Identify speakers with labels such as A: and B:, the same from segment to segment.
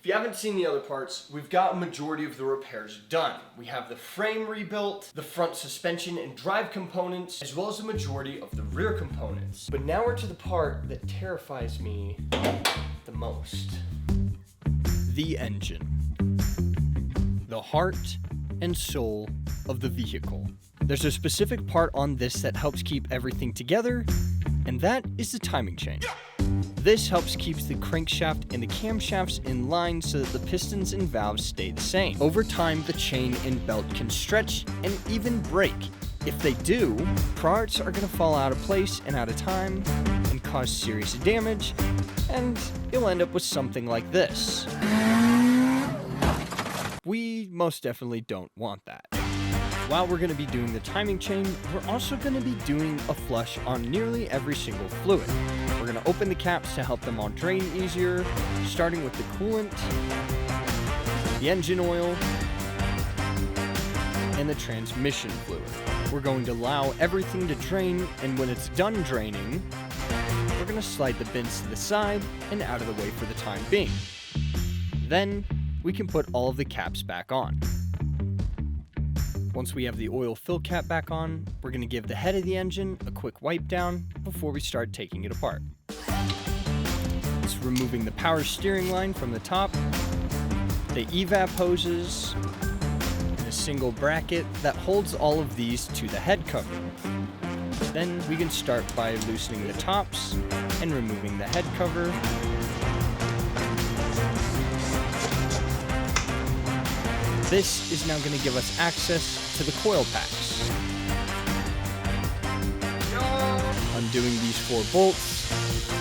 A: If you haven't seen the other parts, we've got a majority of the repairs done. We have the frame rebuilt, the front suspension and drive components, as well as a majority of the rear components. But now we're to the part that terrifies me the most. The engine. The heart and soul of the vehicle. There's a specific part on this that helps keep everything together, and that is the timing chain. This helps keep the crankshaft and the camshafts in line so that the pistons and valves stay the same. Over time, the chain and belt can stretch and even break. If they do, parts are going to fall out of place and out of time and cause serious damage, and you'll end up with something like this. We most definitely don't want that. While we're going to be doing the timing chain, we're also going to be doing a flush on nearly every single fluid. We're going to open the caps to help them all drain easier, starting with the coolant, the engine oil, and the transmission fluid. We're going to allow everything to drain, and when it's done draining, we're going to slide the bins to the side and out of the way for the time being. Then, we can put all of the caps back on. Once we have the oil fill cap back on, we're going to give the head of the engine a quick wipe down before we start taking it apart. It's removing the power steering line from the top, the evap hoses, and a single bracket that holds all of these to the head cover. Then we can start by loosening the tops and removing the head cover. This is now going to give us access to the coil packs. Undoing these 4 bolts,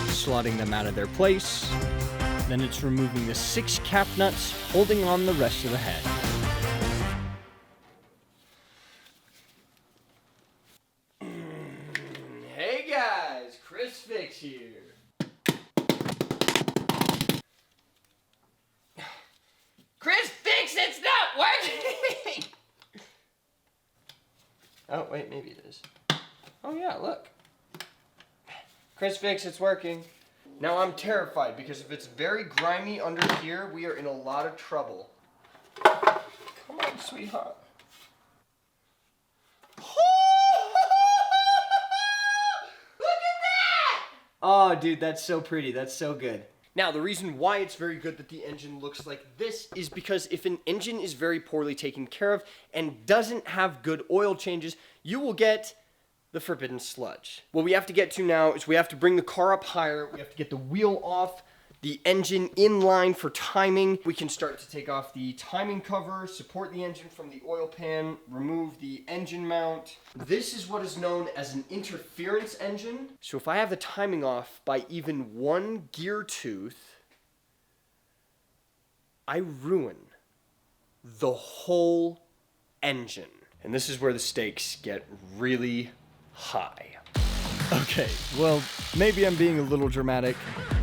A: slotting them out of their place. Then it's removing the 6 cap nuts, holding on the rest of the head. Hey guys, Chris Fix here. Chris Fix, it's not working! Oh, wait, maybe it is. Oh yeah, look. Chris Fix, it's working. Now I'm terrified because if it's very grimy under here, we are in a lot of trouble. Come on, sweetheart. Look at that! Oh, dude, that's so pretty. That's so good. Now, the reason why it's very good that the engine looks like this is because if an engine is very poorly taken care of and doesn't have good oil changes, you will get the forbidden sludge. What we have to get to now is we have to bring the car up higher, we have to get the wheel off, the engine in line for timing. We can start to take off the timing cover, support the engine from the oil pan, remove the engine mount. This is what is known as an interference engine. So if I have the timing off by even 1 gear tooth, I ruin the whole engine. And this is where the stakes get really high. Okay, well, maybe I'm being a little dramatic,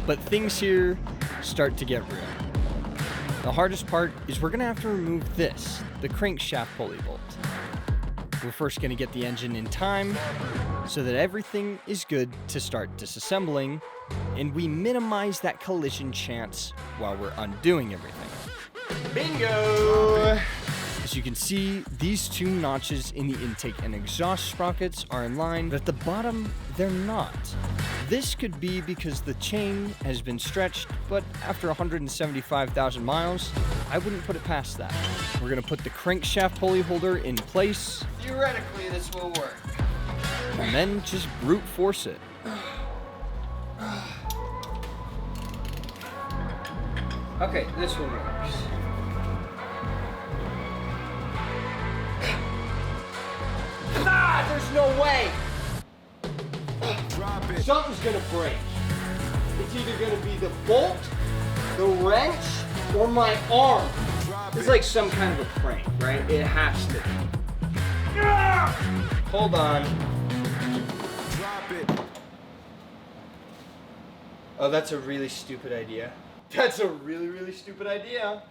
A: but things here start to get real. The hardest part is we're gonna have to remove this, the crankshaft pulley bolt. We're first gonna get the engine in time so that everything is good to start disassembling, and we minimize that collision chance while we're undoing everything. Bingo! As you can see, these 2 notches in the intake and exhaust sprockets are in line, but at the bottom, they're not. This could be because the chain has been stretched, but after 175,000 miles, I wouldn't put it past that. We're gonna put the crankshaft pulley holder in place. Theoretically, this will work. And then just brute force it. Okay, this one works. Ah, there's no way!
B: Drop it.
A: Something's gonna break. It's either gonna be the bolt, the wrench, or my arm. It's like some kind of a prank, right? It has to be. Ah! Hold on.
B: Drop it.
A: Oh, that's a really stupid idea. That's a really, really stupid idea.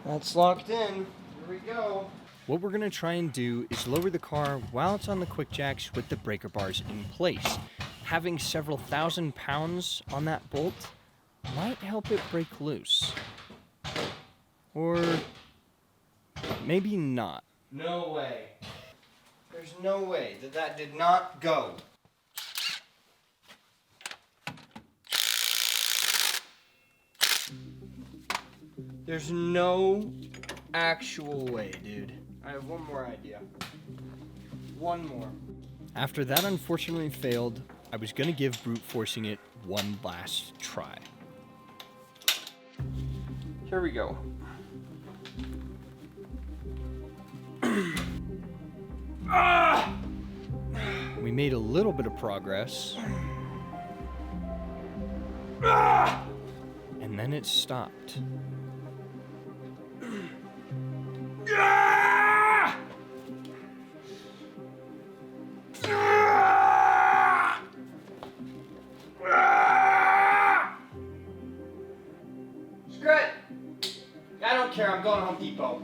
A: That's locked in. Here we go. What we're gonna try and do is lower the car while it's on the quick jacks with the breaker bars in place. Having several thousand pounds on that bolt might help it break loose. Or maybe not. No way. There's no way that did not go. There's no actual way, dude. I have one more idea. One more. After that unfortunately failed, I was gonna give brute forcing it one last try. Here we go. We made a little bit of progress. And then it stopped. Screw it! I don't care, I'm going to Home Depot.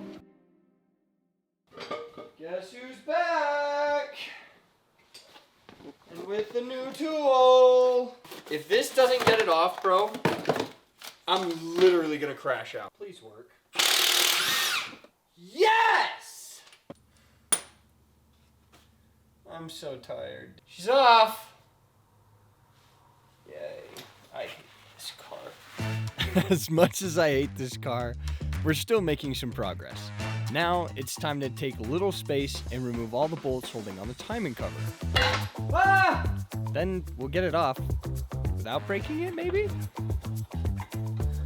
A: Guess who's back? And with the new tool. If this doesn't get it off, bro, I'm literally gonna crash out. Please work. Yes! I'm so tired. She's off. Yay. I hate this car. As much as I hate this car, we're still making some progress. Now it's time to take a little space and remove all the bolts holding on the timing cover. Ah! Then we'll get it off without breaking it, maybe?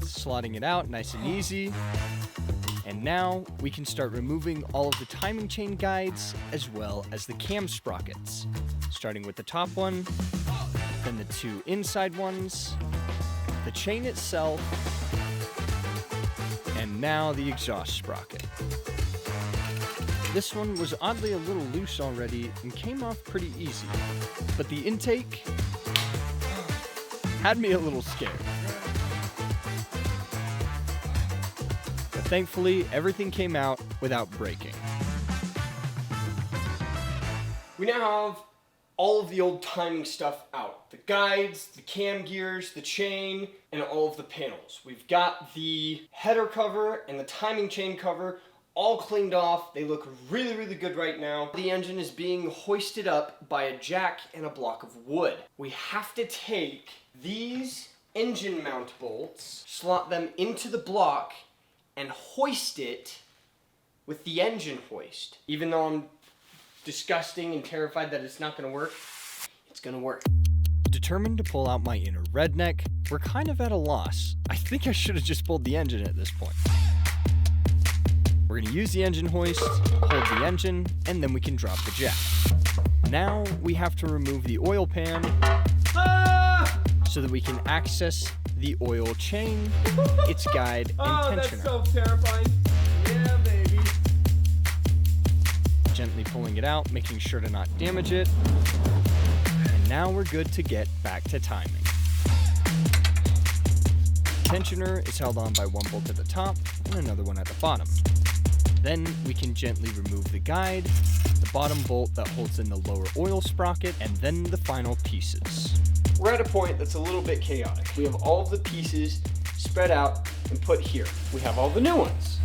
A: Slotting it out nice and easy. And now we can start removing all of the timing chain guides as well as the cam sprockets. Starting with the top one, then the two inside ones, the chain itself, and now the exhaust sprocket. This one was oddly a little loose already and came off pretty easy, but the intake had me a little scared. But thankfully, everything came out without breaking. We now have all of the old timing stuff out. The guides, the cam gears, the chain, and all of the panels. We've got the header cover and the timing chain cover all cleaned off. They look really, really good right now. The engine is being hoisted up by a jack and a block of wood. We have to take these engine mount bolts, slot them into the block, and hoist it with the engine hoist. Even though I'm disgusting and terrified that it's not gonna work, it's gonna work. Determined to pull out my inner redneck, we're kind of at a loss. I think I should have just pulled the engine at this point. We're gonna use the engine hoist, hold the engine, and then we can drop the jack. Now we have to remove the oil pan so that we can access the oil chain, its guide, and tensioner.
B: That's so terrifying. Yeah, baby.
A: Gently pulling it out, making sure to not damage it. And now we're good to get back to timing. Tensioner is held on by one bolt at the top and another one at the bottom. Then we can gently remove the guide, the bottom bolt that holds in the lower oil sprocket, and then the final pieces. We're at a point that's a little bit chaotic. We have all of the pieces spread out and put here. We have all the new ones.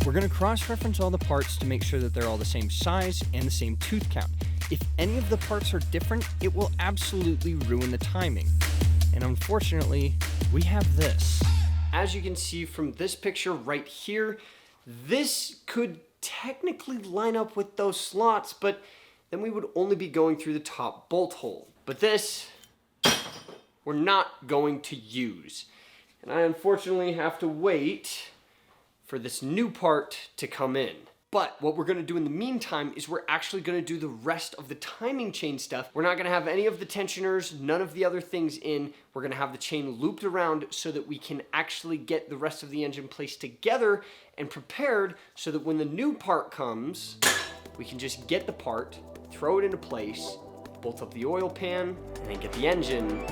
A: We're gonna cross-reference all the parts to make sure that they're all the same size and the same tooth count. If any of the parts are different, it will absolutely ruin the timing. And unfortunately, we have this. As you can see from this picture right here, this could technically line up with those slots, but then we would only be going through the top bolt hole. But this, we're not going to use. And I unfortunately have to wait for this new part to come in. But what we're gonna do in the meantime is we're actually gonna do the rest of the timing chain stuff. We're not gonna have any of the tensioners, none of the other things in. We're gonna have the chain looped around so that we can actually get the rest of the engine placed together and prepared so that when the new part comes, we can just get the part, throw it into place, bolt up the oil pan, and then get the engine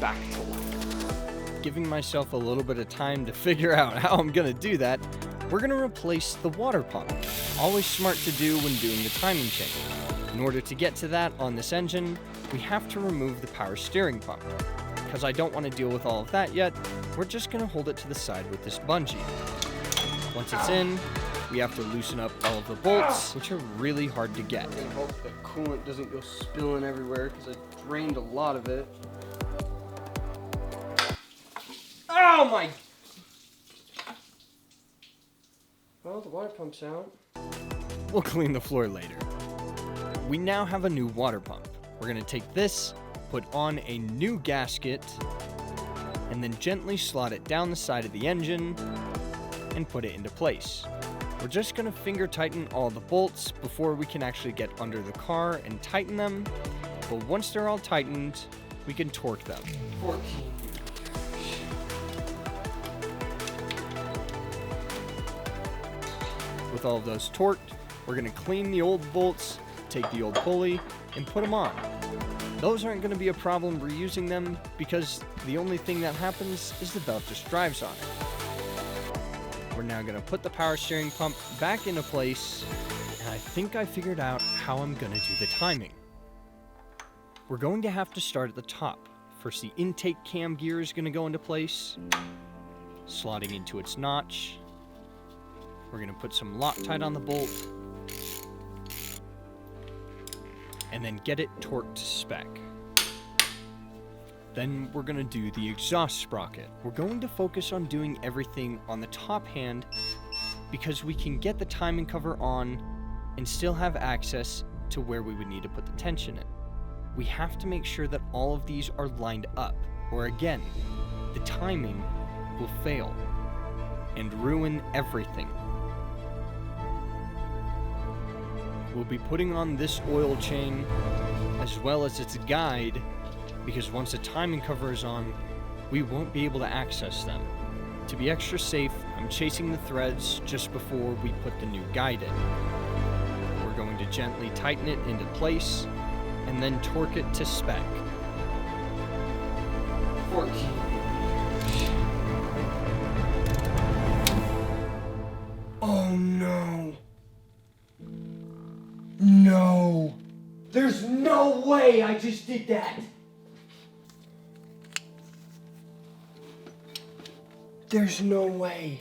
A: back to life. Giving myself a little bit of time to figure out how I'm gonna do that, we're gonna replace the water pump. Always smart to do when doing the timing chain. In order to get to that on this engine, we have to remove the power steering pump. because I don't want to deal with all of that yet, we're just going to hold it to the side with this bungee. Once it's in, we have to loosen up all of the bolts, which are really hard to get.
B: I hope the coolant doesn't go spilling everywhere because I drained a lot of it. Oh my! Well, the water pump's out.
A: We'll clean the floor later. We now have a new water pump. We're going to take this, put on a new gasket, and then gently slot it down the side of the engine and put it into place. We're just going to finger tighten all the bolts before we can actually get under the car and tighten them, but once they're all tightened, we can torque them.
B: 14.
A: With all of those torqued, we're going to clean the old bolts, take the old pulley, and put them on. Those aren't going to be a problem reusing them because the only thing that happens is the belt just drives on it. We're now going to put the power steering pump back into place, and I think I figured out how I'm going to do the timing. We're going to have to start at the top. First, the intake cam gear is going to go into place, slotting into its notch. We're going to put some Loctite on the bolt, and then get it torqued to spec. Then we're going to do the exhaust sprocket. We're going to focus on doing everything on the top hand because we can get the timing cover on and still have access to where we would need to put the tension in. We have to make sure that all of these are lined up, or again, the timing will fail and ruin everything. We'll be putting on this oil chain as well as its guide because once the timing cover is on, we won't be able to access them. To be extra safe, I'm chasing the threads just before we put the new guide in. We're going to gently tighten it into place and then torque it to spec.
B: 14. Oh no. No. There's no way I just did that. There's no way.